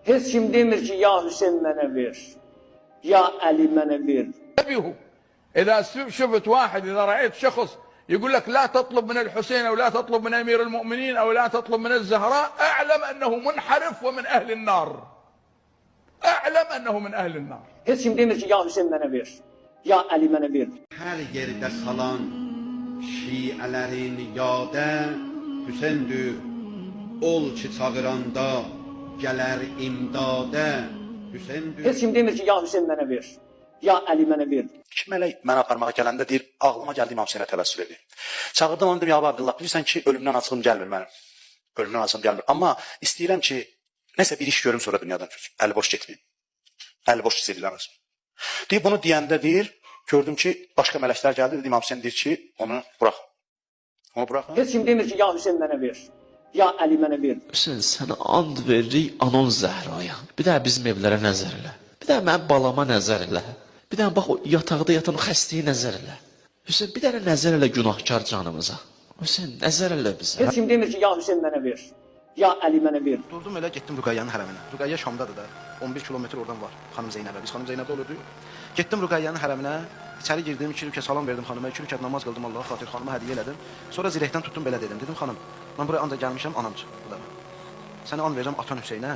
Heç kim demir ki, ya Hüseyin mənə ver, ya Ali mənə ver. إذا شفت واحد إذا رأيت شخص يقول لك لا تطلب من الحسين أو لا تطلب من أمير المؤمنين أو لا تطلب من الزهراء أعلم أنه منحرف ومن أهل النار. أعلم أنه من أهل النار. Heç kim demir ki, ya Hüseyin mənə ver, ya Ali mənə ver. Hər yerdə salan şiələrin yadə Hüseyndür. Ol ki çağıranda gələr imdadə Hüseyndür. Heç kim demir ki, ya Hüseyin mənə ver, ya Ali mənə ver. İki mələk mənə aparmağa gələndə deyir, ağlıma gəldi İmam Hüseynə təvəssül edir. Çağırdım onu, dedim, ya Abdullah, bilirsən ki, ölümdən açığım gəlmir mənim. Ölümdən açığım gəlmir. Amma istəyirəm ki, nəsə bir iş görüm, sonra dünyadan köçüm. Əli boş getməyim. Əli boş hiss edirəm. Deyib, bunu deyəndə deyir, gördüm ki, başqa mələklər gəldi, dedi, İmam Hüseyn deyir ki, onu burax. Onu burax. Heç kim demir ki, ya Hüseyin mənə ver, ya Ali mənə ver. Hüseyin, sənə and veririk anon Zəhraya. Bir də bizim evlərə nəzər elə. Bir də mənim balama nəzər elə. Bir dənə bax, o yataqda yatan o xəstəyə nəzər elə. Hüseyin, bir dənə nəzər elə günahkar canımıza. Hüseyin, nəzər elə bizə. Heç kim demir ki, ya Hüseyin mənə ver, ya Ali mənə ver. Durdum elə, getdim Rüqəyyənin hərəminə. Rüqəyyə Şamdadır da, 11 kilometr oradan var xanım Zeynəbə. Biz xanım Zeynəbdə olurdu. Getdim Rüqəyyənin hərəminə, içəri girdim, 2 rükət salam verdim xanıma, 2 rükət namaz qıldım, Allah'a xatir xanıma hədiyyə elədim. Sonra zirəkdən tutdum belə dedim. Dedim, xanım, mən buraya ancaq gəlmişəm, anam çıxdı. Səni an verirəm atan Hüseynə.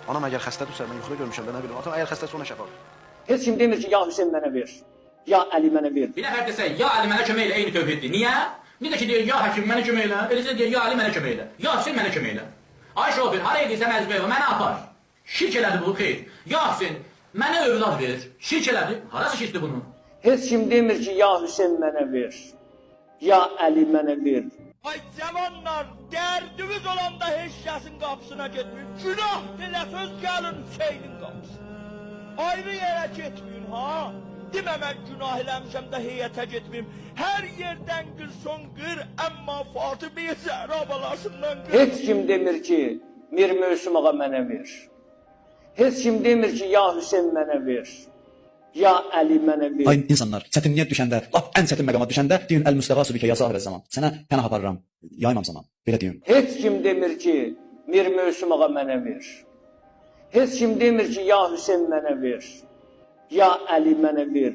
Anam əgər xəstədirsə, mən yuxuda görmüşəm də, nə bilim, atam əgər xəstədirsə ona şəfa ver. Heç kim demir ki, ya Hüseyin mənə ver, ya Ali mənə ver. Bir nəfər desə, ya Ali mənə kömək elə, eyni tövhiddir. Niyə? Bir də ki, deyir, ya həkim mənə kömək elə, eləsə deyir, ya Ali mənə kömək elə, ya Hüseyin mənə kömək elə. Ay şoför, haraya deyirsən əzbəyəvə, mənə apar. Şirk elədi bu, xeyr. Ya Hüseyin, mənə övlad ver. Şirk elədi, harası şirkdir bunun? Heç kim demir ki, ya Hüseyin mənə ver, ya Ali mənə ver. Ay zamanlar derdimiz olanda heç kəsin qapısına getməyin. Günah dilə söz gəlin Hüseynin qapısına. Ayrı yerə getməyin ha. Demə mən günah eləmişəm də heyətə getməyim. Hər yerdən qırson qır, əmma Fatıma-i Zəhra balasından qır. Heç kim demir ki, Mir Möhsüm ağa mənə ver. Heç kim demir ki, ya Hüseyin mənə ver, ya Ali mənə ver. Ay insanlar, çətinliyə düşəndə, lap ən çətin məqama düşəndə deyin, əl-müstəğasu bikə ya sahibə zaman. Sənə pənah aparıram, yaymam zaman. Belə deyin. Heç kim demir ki, Mir Möhsüm ağa mənə ver. Heç kim demir ki, ya Hüseyin mənə ver, ya Ali mənə ver.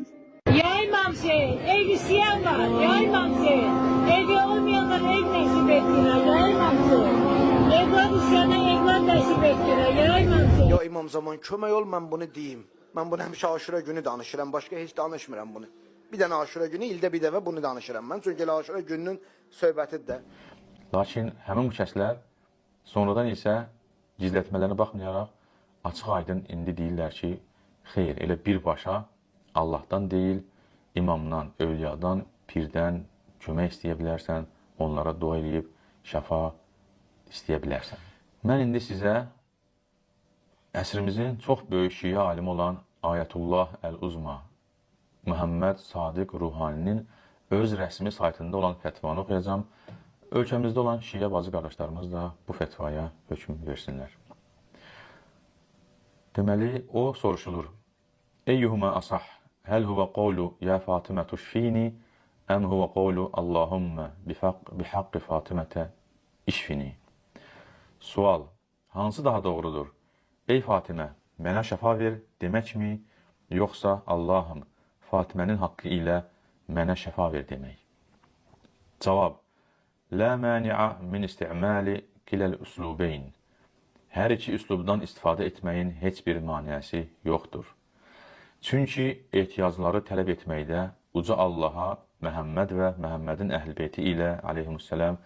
Ya İmam Hüseyin, ev isteyen var, ya İmam Hüseyin. Evi olmayanlar ev nasip ettiler, ya İmam Hüseyin. Evlat isteyene evlat nasip ettiler, ya İmam Hüseyin. Ya İmam Zaman, kömək ol, mən bunu deyim. Mən bunu həmişə aşura günü danışıram, başqa heç danışmıram bunu. Bir dənə aşura günü, ildə bir dəfə bunu danışıram mən. Çünki aşura gününün söhbətidir də. Lakin həmin bu kəslər sonradan isə gizlətmələrinə baxmayaraq açıq aydın indi deyirlər ki, xeyr, elə birbaşa Allahdan deyil, imamdan, övliyadan, pirdən kömək istəyə bilərsən, onlara dua edib şəfa istəyə bilərsən. Mən indi sizə əsrimizin çox böyük şiə alimi olan Ayətullah Əl-Uzma Muhammed Sadiq Ruhaninin öz rəsmi saytında olan fətvanı oxuyacağım. Ölkəmizdə olan şiə bacı qardaşlarımız da bu fətvaya hökm versinlər. Deməli, o soruşulur. Eyyuhuma asah, həl huvə qovlu ya Fatimə tuşfini, əm huvə qovlu Allahümmə bihaqqi Fatimətə işfini. Sual, hansı daha doğrudur? Ey Fatimə, mənə şəfa ver deməkmi, yoxsa Allahım, Fatimənin haqqı ilə mənə şəfa ver demək? Cavab, lə məni'a min isti'məli kiləl üslubeyn. Hər iki üslubdan istifadə etməyin heç bir maniyəsi yoxdur. Çünki ehtiyacları tələb etməkdə uca Allaha, Məhəmməd və Məhəmmədin əhl-beyti ilə aleyhissalam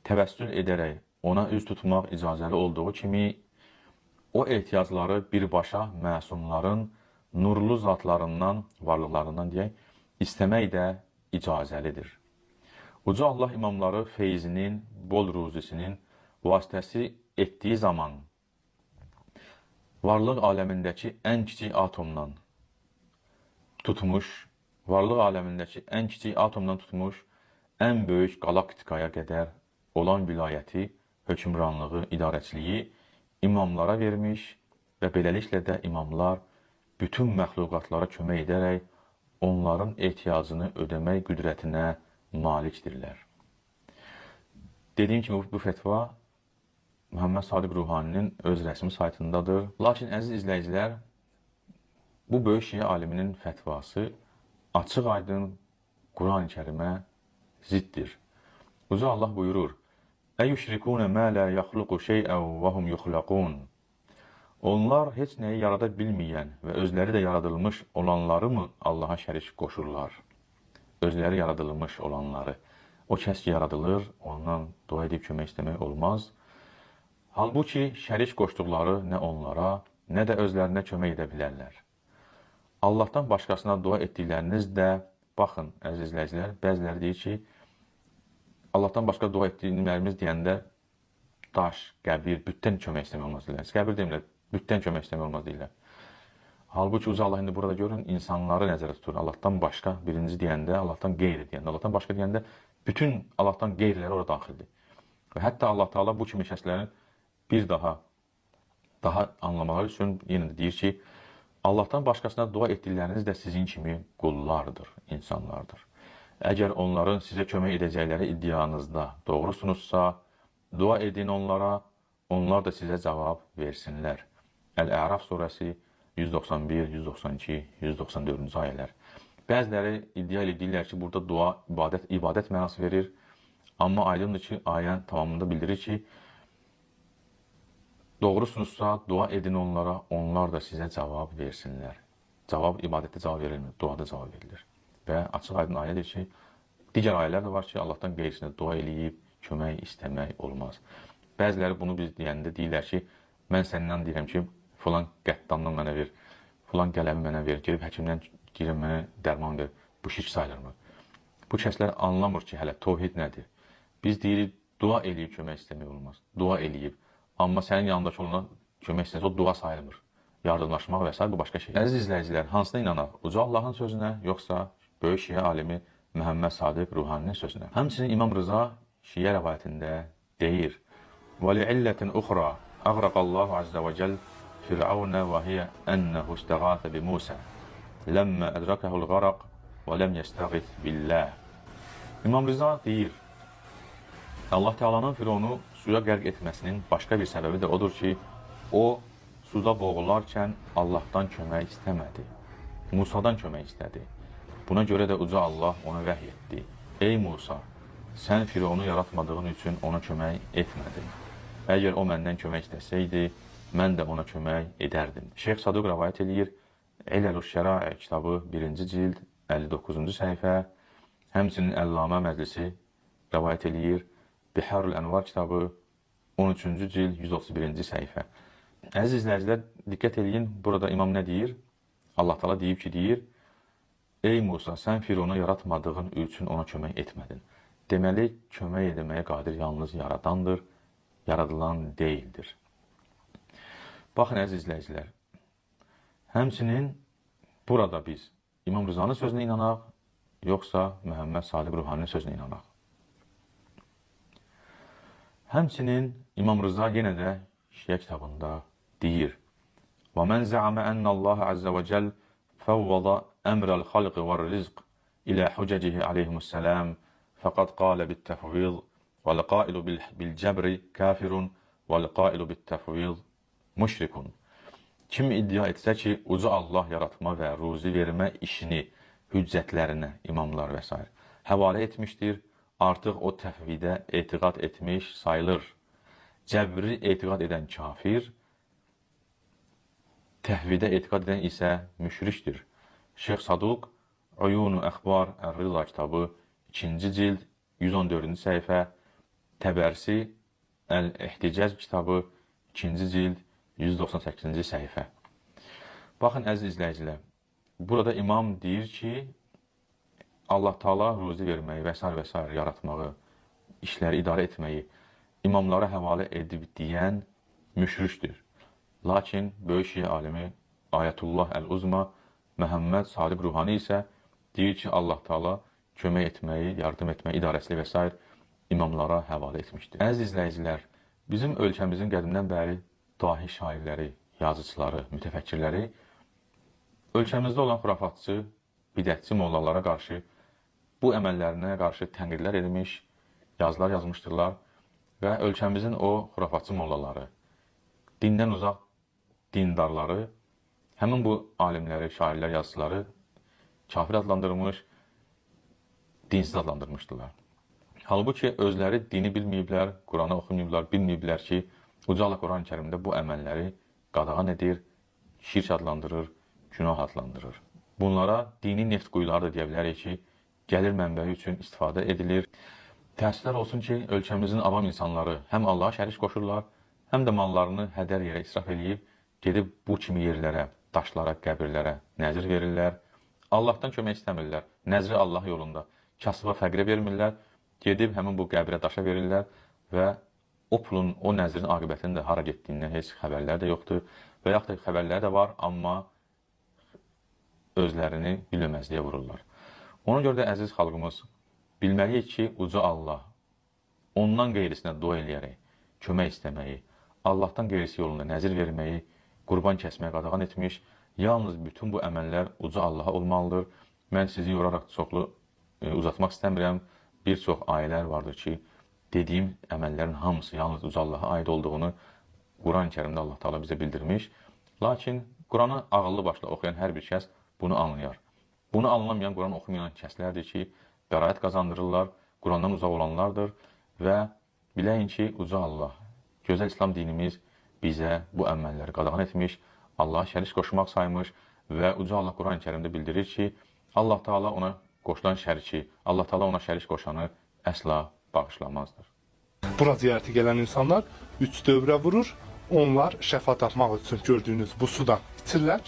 təvəssül edərək ona üz tutmaq icazəli olduğu kimi, o ehtiyacları birbaşa məsumların nurlu zatlarından, varlıqlarından deyək, istəmək də icazəlidir. Uca Allah imamları feyzinin, bol ruzisinin vasitəsi etdiyi zaman varlıq aləmindəki ən kiçik atomdan tutmuş, ən böyük galaktikaya qədər olan vilayəti, hökmranlığı, idarəçiliyi imamlara vermiş və beləliklə də imamlar bütün məxluqatlara kömək edərək onların ehtiyacını ödəmək qüdrətinə malikdirlər. Dediyim kimi bu fətva Muhammed Sadiq Ruhaninin öz rəsmi saytındadır. Lakin əziz izləyicilər, bu böyük şiə aliminin fətvası açıq aydın Quran-ı Kərimə ziddir. Uca Allah buyurur: "Əyüşrikûne mə lə yaxluqu şey'ən və hum yuxlaqun." Onlar heç nəyi yarada bilməyən və özləri də yaradılmış olanları mı Allaha şərik qoşurlar? Özləri yaradılmış olanları. O kəs ki yaradılır, ondan dua edib kömək istəmək olmaz. Halbuki şərik qoşduqları nə onlara, nə də özlərinə kömək edə bilərlər. Allahdan başqasına dua etdikləriniz də, baxın, əziz izləyicilər, bəziləri deyir ki, Allahdan başqa dua etdiklərimiz deyəndə daş, qəbir, bütdən kömək istəmək olmaz deyirlər. Qəbir demirlər, bütdən kömək istəmək olmaz deyirlər. Halbuki Uca Allah indi burada görün, insanları nəzərə tutur. Allahdan başqa birinci deyəndə, Allahdan qeyri deyəndə, Allahdan başqa deyəndə bütün Allahdan qeyriləri orada daxildir. Və hətta Allah Teala bu kimi şəxslərin bir daha anlamaları üçün yenə də deyir ki, Allahdan başqasına dua etdikləriniz də sizin kimi qullardır, insanlardır. Əgər onların sizə kömək edəcəkləri iddianızda doğrusunuzsa, dua edin onlara, onlar da sizə cavab versinlər. Əl-Əraf surəsi 191, 192, 194-cü ayələr. Bəziləri iddia edirlər ki, burada dua ibadət mənası verir. Amma aydındır ki, ayənin tamamında bildirir ki, doğrusunuzsa dua edin onlara, onlar da sizə cavab versinlər. Cavab ibadətdə cavab verilmir, duada cavab verilir. Və açıq aydın ayədir ki, digər ayələr də var ki, Allahdan qeyrisinə dua eləyib, kömək istəmək olmaz. Bəziləri bunu biz deyəndə deyirlər ki, mən səndən deyirəm ki, filan qəddandan mənə ver, filan qələmi mənə ver, girib həkimdən girib mənə dərman ver. Bu şirk sayılırmı? Bu kəslər anlamır ki, hələ tövhid nədir? Biz deyirik, dua eləyib kömək istəmək olmaz. Dua eləyib. Amma sənin yanındakı olana kömək istəsə, o dua sayılmır. Yardımlaşmaq və s. bu başqa şey. Əziz izləyicilər, hansına inanaq? Uca Allahın sözünə, yoxsa böyük şiə alimi Muhammed Sadiq Ruhaninin sözünə? Həmçinin İmam Rıza şiə rəvayətində deyir: وَلِعِلَّةٍ أُخْرَى أَغْرَقَ اللّٰهُ عَزَّ وَجَلَّ فِرْعَوْنَ وَهِيَ أَنَّهُ اسْتَغَاثَ بِمُوسَى لَمَّا أَدْرَكَهُ الْغَرَقُ وَلَمْ يَسْتَغِثْ بِاللّٰهِ. İmam Rıza deyir, Allah Teala'nın Firavunu suya qərq etməsinin başqa bir səbəbi də odur ki, o suda boğularkən Allahdan kömək istəmədi. Musa'dan kömək istədi. Buna görə də Uca Allah ona vəhy etdi: "Ey Musa, sən Firavunu yaratmadığın üçün ona kömək etmədin. Əgər o məndən kömək istəsəydi, mən də ona kömək edərdim." Şeyx Saduq rəvayət edir, İləlüş Şərai kitabı 1-ci cild 59-cu səhifə, həmçinin Əllamə Məclisi rəvayət edir, Biharul Ənvar kitabı 13-cü cild 131-ci səhifə. Əziz izləyicilər, diqqət edin, burada imam nə deyir? Allah Teala deyib ki, deyir: "Ey Musa, sən Firavunu yaratmadığın üçün ona kömək etmədin." Deməli, kömək etməyə qadir yalnız yaradandır, yaradılan deyildir. Baxın, əziz izləyicilər, həmçinin burada biz İmam Rızanın sözünə inanaq, yoxsa Muhammed Sadiq Ruhaninin sözünə inanaq. Həmçinin İmam Rıza yenə də şiə kitabında deyir: وَمَنْ زَعَمَ أَنَّ اللّٰهَ عَزَّ وَجَلَّ فَوَّضَ أَمْرَ الْخَلْقِ وَالرِّزْقِ إِلَى حُجَجِهِ عَلَيْهِمُ السَّلَامِ فَقَدْ قَالَ بِالتَّفْوِيضِ وَالْقَائِلُ بِالْجَبْرِ كَافِرٌ وَالْقَائِلُ بِالتَّفْوِيضِ مُشْرِكٌ. Kim iddia etsə ki, Uca Allah yaratma və ruzi vermə işini hüccətlərinə, imamlar və s. həvalə etmişdir, artıq o təfvidə etiqad etmiş sayılır. Cəbri etiqad edən kafir, təhvidə etiqad edən isə müşrikdir. Şeyx Saduq Uyunu Əxbar Ər-Rıza kitabı 2-ci cild 114-cü səhifə, Təbərsi Əl-İhticac kitabı 2-ci cild 198-ci səhifə. Baxın, əziz izləyicilər, burada imam deyir ki, Allah Teala ruzi verməyi və s. yaratmağı, işləri idarə etməyi imamlara həvalə edib deyən müşrikdir. Lakin böyük şiə alimi Ayətullah Əl-Uzma Muhammed Sadiq Ruhani isə deyir ki, Allah Teala kömək etməyi, yardım etməyi, idarəsili və s. imamlara həvalə etmişdir. Əziz izləyicilər, bizim ölkəmizin qədimdən bəri dahi şairləri, yazıçıları, mütəfəkkirləri ölkəmizdə olan xurafatçı, bidətçi mollalara qarşı bu əməllərinə qarşı tənqidlər edilmiş, yazılar yazmışdırlar və ölkəmizin o xurafatçı mollaları, dindən uzaq dindarları, həmin bu alimləri, şairlər, yazıçıları kafir adlandırmış, dinsiz adlandırmışdılar. Halbuki özləri dini bilməyiblər, Quranı oxumayıblar, bilməyiblər ki, Uca Allah Quran-ı Kərimdə bu əməlləri qadağan edir, şirk adlandırır, günah adlandırır. Bunlara dini neft quyuları da deyə bilərik ki, gəlir mənbəyi üçün istifadə edilir. Təəssüflər olsun ki, ölkəmizin avam insanları həm Allaha şərik qoşurlar, həm də mallarını hədər yerə israf eləyib, gedib bu kimi yerlərə, daşlara, qəbirlərə nəzir verirlər. Allahdan kömək istəmirlər, nəzri Allah yolunda. Kasıba fəqirə vermirlər, gedib həmin bu qəbrə daşa verirlər və o pulun, o nəzrin aqibətinin də hara getdiyindən heç xəbərlər də yoxdur və yaxud da xəbərlər də var, amma özlərini bilməməzliyə vururlar. Ona görə də əziz xalqımız, bilməliyik ki, Uca Allah ondan qeyrisinə dua eləyərək, kömək istəməyi, Allahdan qeyrisi yolunda nəzir verməyi, qurban kəsməyə qadağan etmiş, yalnız bütün bu əməllər Uca Allaha olmalıdır. Mən sizi yoraraq çoxlu uzatmaq istəmirəm. Bir çox ayələr vardır ki, dediyim əməllərin hamısı yalnız Uca Allaha aid olduğunu Quran-ı Kərimdə Allah Teala bizə bildirmiş. Lakin Quranı ağıllı başla oxuyan hər bir kəs bunu anlayar. Bunu anlamayan, Quran oxumayan kəslərdir ki, bəraət qazandırırlar, Qurandan uzaq olanlardır və biləyin ki, Uca Allah, gözəl İslam dinimiz bizə bu əməlləri qadağan etmiş, Allaha şərik qoşmaq saymış və Uca Allah Quran-ı Kərimdə bildirir ki, Allah Teala ona qoşulan şəriki, Allah Teala ona şərik qoşanı əsla bağışlamazdır. Bura ziyarətə gələn insanlar 3 dövrə vurur, onlar şəfa tapmaq üçün gördüyünüz bu sudan içirlər.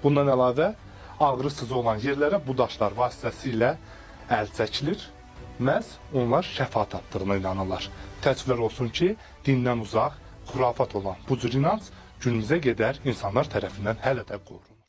Bundan əlavə ağrı sızı olan yerlərə bu daşlar vasitəsilə əl çəkilir. Məhz onlar şəfa tapdığına inanırlar. Təəssüflər olsun ki, dindən uzaq, xurafat olan bu cür inanc günümüzə qədər insanlar tərəfindən hələ də qorunur.